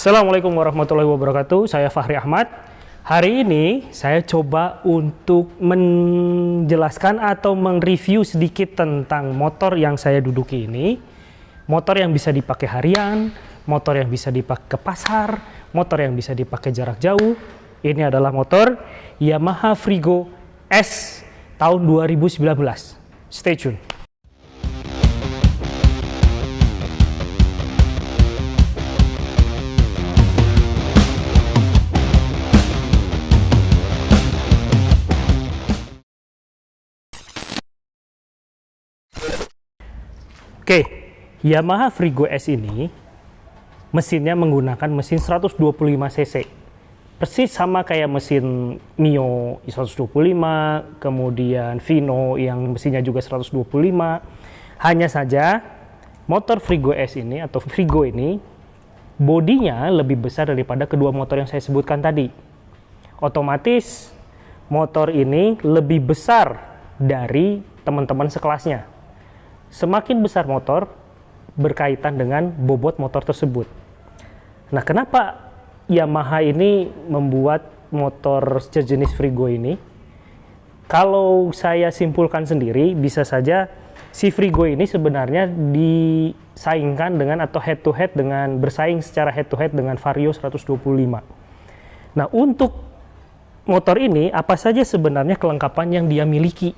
Assalamualaikum warahmatullahi wabarakatuh. Saya Fahri Ahmad. Hari ini saya coba untuk menjelaskan atau mereview sedikit tentang motor yang saya duduki ini. Motor yang bisa dipakai harian, motor yang bisa dipakai ke pasar, motor yang bisa dipakai jarak jauh. Ini adalah motor Yamaha Frigo S tahun 2019. Stay tune. Oke, Yamaha Frigo S ini mesinnya menggunakan mesin 125 cc. Persis sama kayak mesin Mio 125, kemudian Vino yang mesinnya juga 125. Hanya saja motor Frigo S ini atau Frigo ini bodinya lebih besar daripada kedua motor yang saya sebutkan tadi. Otomatis motor ini lebih besar dari teman-teman sekelasnya. Semakin besar motor berkaitan dengan bobot motor tersebut. Nah, kenapa Yamaha ini membuat motor sejenis Frigo ini? Kalau saya simpulkan sendiri, bisa saja si Frigo ini sebenarnya disaingkan dengan atau head to head dengan bersaing secara head to head dengan Vario 125. Nah, untuk motor ini apa saja sebenarnya kelengkapan yang dia miliki?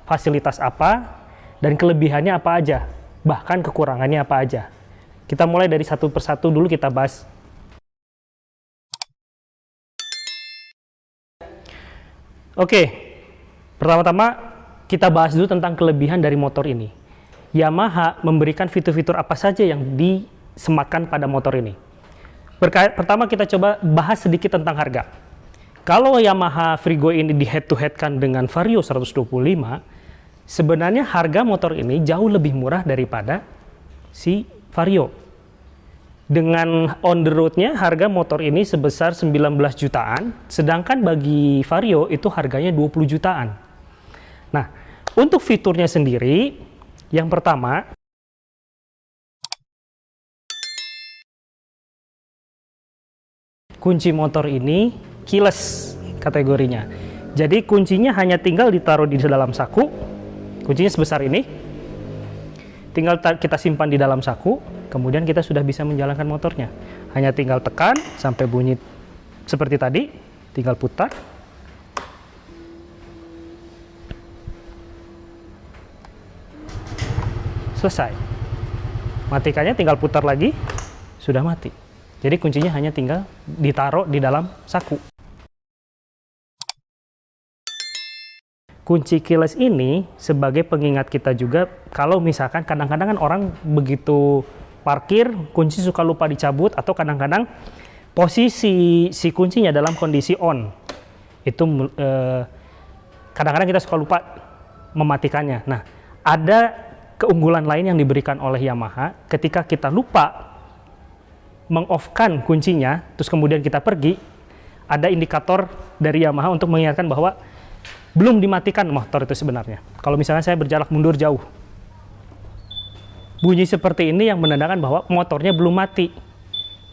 Fasilitas apa? Dan kelebihannya apa aja, bahkan kekurangannya apa aja. Kita mulai dari satu persatu dulu kita bahas. Oke, pertama-tama kita bahas dulu tentang kelebihan dari motor ini. Yamaha memberikan fitur-fitur apa saja yang disematkan pada motor ini. Pertama kita coba bahas sedikit tentang harga. Kalau Yamaha Frigo ini di head-to-head-kan dengan Vario 125, sebenarnya harga motor ini jauh lebih murah daripada si Vario. Dengan on the road-nya harga motor ini sebesar 19 jutaan, sedangkan bagi Vario itu harganya 20 jutaan. Nah, untuk fiturnya sendiri, yang pertama, kunci motor ini keyless kategorinya. Jadi kuncinya hanya tinggal ditaruh di dalam saku. Kuncinya sebesar ini, tinggal kita simpan di dalam saku, kemudian kita sudah bisa menjalankan motornya. Hanya tinggal tekan sampai bunyi seperti tadi, tinggal putar. Selesai. Matikannya tinggal putar lagi, sudah mati. Jadi kuncinya hanya tinggal ditaruh di dalam saku. Kunci keyless ini sebagai pengingat kita juga kalau misalkan kadang-kadang kan orang begitu parkir, kunci suka lupa dicabut atau kadang-kadang posisi si kuncinya dalam kondisi on. Itu kadang-kadang kita suka lupa mematikannya. Nah, ada keunggulan lain yang diberikan oleh Yamaha ketika kita lupa meng-off-kan kuncinya, terus kemudian kita pergi, ada indikator dari Yamaha untuk mengingatkan bahwa belum dimatikan motor itu sebenarnya. Kalau misalnya saya berjarak mundur jauh, bunyi seperti ini yang menandakan bahwa motornya belum mati.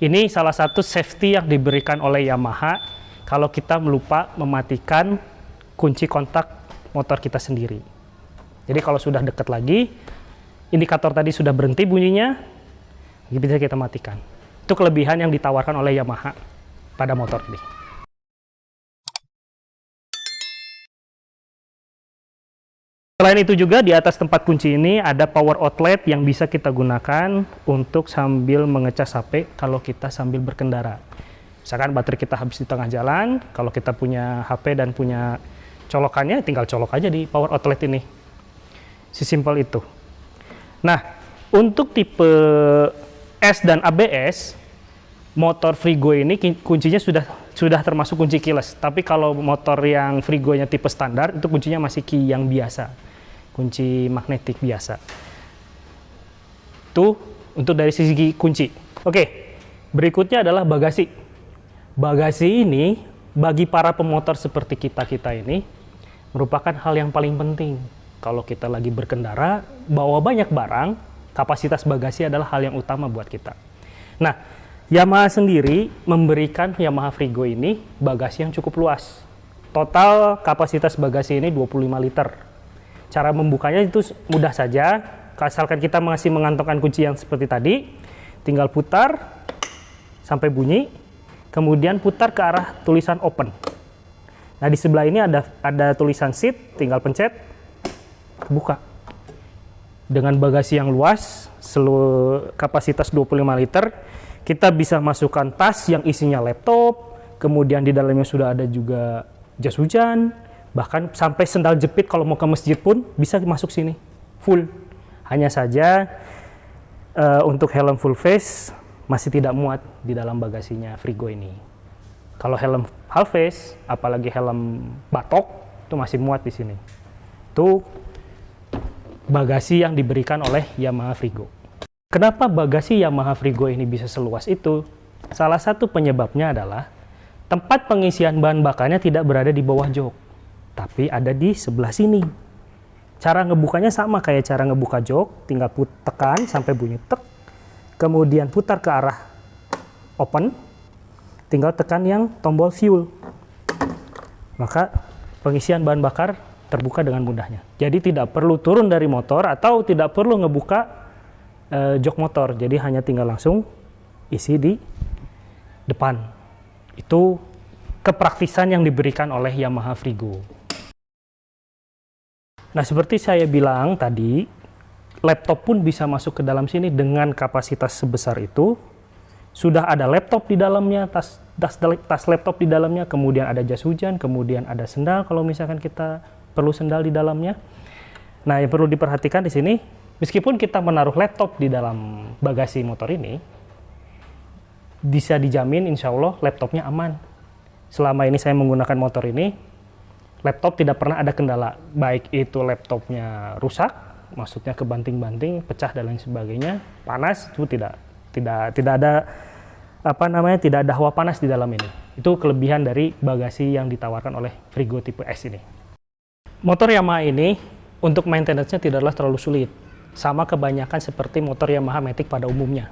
Ini salah satu safety yang diberikan oleh Yamaha kalau kita melupa mematikan kunci kontak motor kita sendiri. Jadi kalau sudah dekat lagi, indikator tadi sudah berhenti bunyinya, bisa kita matikan. Itu kelebihan yang ditawarkan oleh Yamaha pada motor ini. Selain itu juga di atas tempat kunci ini ada power outlet yang bisa kita gunakan untuk sambil mengecas HP kalau kita sambil berkendara. Misalkan baterai kita habis di tengah jalan, kalau kita punya HP dan punya colokannya, tinggal colok aja di power outlet ini. Sesimpel itu. Nah, untuk tipe S dan ABS, motor Frigo ini kuncinya sudah termasuk kunci keyless. Tapi kalau motor yang Frigo-nya tipe standar, itu kuncinya masih key yang biasa. Kunci magnetik biasa. Itu untuk dari sisi kunci. Oke, berikutnya adalah bagasi. Bagasi ini bagi para pemotor seperti kita ini merupakan hal yang paling penting. Kalau kita lagi berkendara, bawa banyak barang, kapasitas bagasi adalah hal yang utama buat kita. Nah, Yamaha sendiri memberikan Yamaha Frigo ini bagasi yang cukup luas. Total kapasitas bagasi ini 25 liter. Cara membukanya itu mudah saja, asalkan kita masih mengantongkan kunci yang seperti tadi, tinggal putar sampai bunyi, kemudian putar ke arah tulisan open. Nah, di sebelah ini ada tulisan seat, tinggal pencet, buka. Dengan bagasi yang luas, seluruh kapasitas 25 liter, kita bisa masukkan tas yang isinya laptop, kemudian di dalamnya sudah ada juga jas hujan, bahkan sampai sendal jepit kalau mau ke masjid pun bisa masuk sini, full. Hanya saja untuk helm full face masih tidak muat di dalam bagasinya Frigo ini. Kalau helm half face, apalagi helm batok, itu masih muat di sini. Itu bagasi yang diberikan oleh Yamaha Frigo. Kenapa bagasi Yamaha Frigo ini bisa seluas itu? Salah satu penyebabnya adalah tempat pengisian bahan bakarnya tidak berada di bawah jok, tapi ada di sebelah sini. Cara ngebukanya sama kayak cara ngebuka jok, tinggal tekan sampai bunyi tek, kemudian putar ke arah open, tinggal tekan yang tombol fuel. Maka pengisian bahan bakar terbuka dengan mudahnya. Jadi tidak perlu turun dari motor atau tidak perlu ngebuka jok motor. Jadi hanya tinggal langsung isi di depan. Itu kepraktisan yang diberikan oleh Yamaha Frigo. Nah, seperti saya bilang tadi, laptop pun bisa masuk ke dalam sini dengan kapasitas sebesar itu. Sudah ada laptop di dalamnya, tas laptop di dalamnya, kemudian ada jas hujan, kemudian ada sendal kalau misalkan kita perlu sendal di dalamnya. Nah, yang perlu diperhatikan di sini, meskipun kita menaruh laptop di dalam bagasi motor ini, bisa dijamin insya Allah laptopnya aman. Selama ini saya menggunakan motor ini, laptop tidak pernah ada kendala. Baik itu laptopnya rusak, maksudnya kebanting-banting, pecah dan lain sebagainya, panas, itu tidak ada tidak ada hawa panas di dalam ini. Itu kelebihan dari bagasi yang ditawarkan oleh Frigo tipe S ini. Motor Yamaha ini untuk maintenance-nya tidaklah terlalu sulit. Sama kebanyakan seperti motor Yamaha Matic pada umumnya.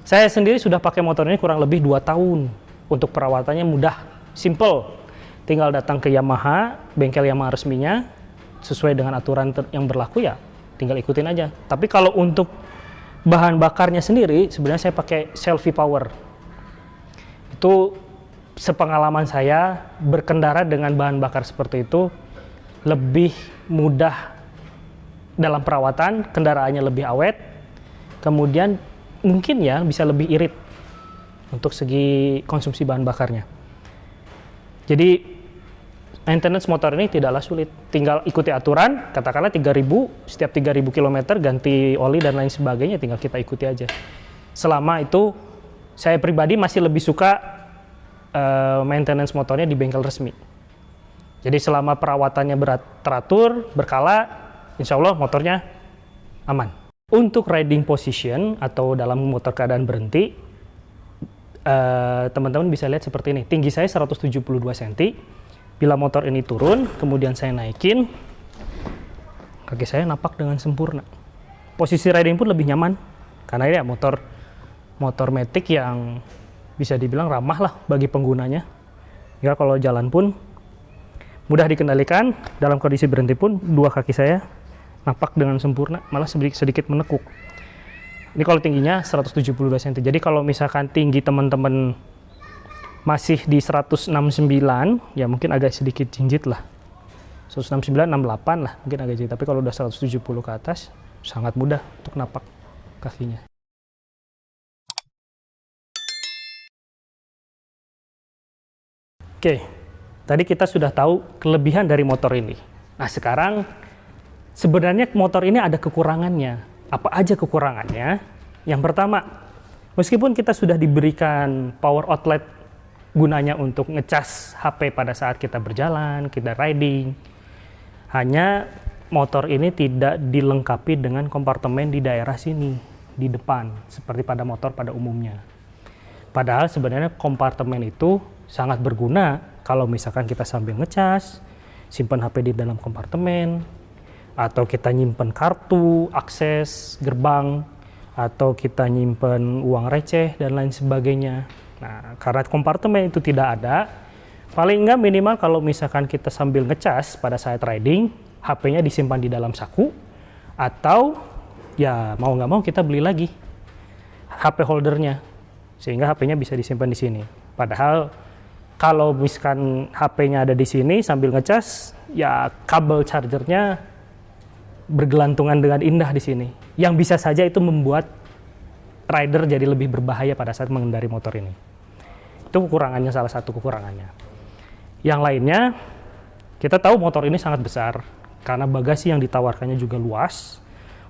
Saya sendiri sudah pakai motor ini kurang lebih 2 tahun. Untuk perawatannya mudah, simple. Tinggal datang ke Yamaha, bengkel Yamaha resminya, sesuai dengan aturan yang berlaku ya, tinggal ikutin aja. Tapi kalau untuk bahan bakarnya sendiri, sebenarnya saya pakai Selfie Power. Itu sepengalaman saya berkendara dengan bahan bakar seperti itu, lebih mudah dalam perawatan, kendaraannya lebih awet, kemudian mungkin ya bisa lebih irit untuk segi konsumsi bahan bakarnya. Jadi maintenance motor ini tidaklah sulit, tinggal ikuti aturan, katakanlah 3.000, setiap 3.000 km ganti oli dan lain sebagainya, tinggal kita ikuti aja. Selama itu saya pribadi masih lebih suka maintenance motornya di bengkel resmi. Jadi selama perawatannya teratur, berkala, insya Allah motornya aman. Untuk riding position atau dalam motor keadaan berhenti, teman-teman bisa lihat seperti ini. Tinggi saya 172 cm. Bila motor ini turun, kemudian saya naikin, kaki saya napak dengan sempurna. Posisi riding pun lebih nyaman, karena ini ya motor Matic yang bisa dibilang ramah lah bagi penggunanya. Ya kalau jalan pun mudah dikendalikan, dalam kondisi berhenti pun dua kaki saya napak dengan sempurna, malah sedikit menekuk. Ini kalau tingginya 172 cm. Jadi kalau misalkan tinggi teman-teman masih di 169, ya mungkin agak sedikit jinjit lah. 169, 68 lah, mungkin agak jinjit. Tapi kalau udah 170 ke atas, sangat mudah untuk napak kakinya. Oke, tadi kita sudah tahu kelebihan dari motor ini. Nah sekarang, sebenarnya motor ini ada kekurangannya. Apa aja kekurangannya? Yang pertama, meskipun kita sudah diberikan power outlet gunanya untuk ngecas HP pada saat kita berjalan, kita riding, hanya motor ini tidak dilengkapi dengan kompartemen di daerah sini, di depan, seperti pada motor pada umumnya. Padahal sebenarnya kompartemen itu sangat berguna kalau misalkan kita sambil ngecas, simpan HP di dalam kompartemen, atau kita nyimpen kartu, akses, gerbang, atau kita nyimpen uang receh dan lain sebagainya. Nah, karena kompartemen itu tidak ada, paling enggak minimal kalau misalkan kita sambil ngecas pada saat riding, HP-nya disimpan di dalam saku, atau ya mau nggak mau kita beli lagi HP holdernya, sehingga HP-nya bisa disimpan di sini. Padahal kalau misalkan HP-nya ada di sini sambil ngecas, ya kabel chargernya bergelantungan dengan indah di sini, yang bisa saja itu membuat rider jadi lebih berbahaya pada saat mengendari motor ini. Itu kekurangannya, salah satu kekurangannya. Yang lainnya, kita tahu motor ini sangat besar, karena bagasi yang ditawarkannya juga luas,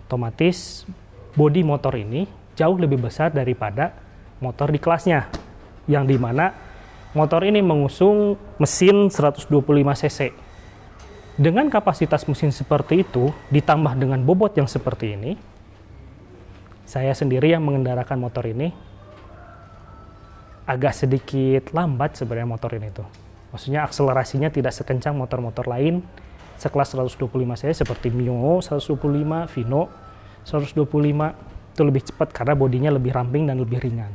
otomatis bodi motor ini jauh lebih besar daripada motor di kelasnya, yang dimana motor ini mengusung mesin 125 cc. Dengan kapasitas mesin seperti itu, ditambah dengan bobot yang seperti ini, saya sendiri yang mengendarakan motor ini, agak sedikit lambat sebenarnya motor ini tuh. Maksudnya akselerasinya tidak sekencang motor-motor lain sekelas 125 cc seperti Mio 125, Vino 125, itu lebih cepat karena bodinya lebih ramping dan lebih ringan.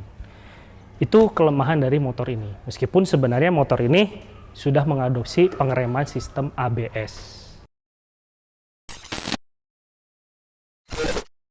Itu kelemahan dari motor ini. Meskipun sebenarnya motor ini sudah mengadopsi pengereman sistem ABS.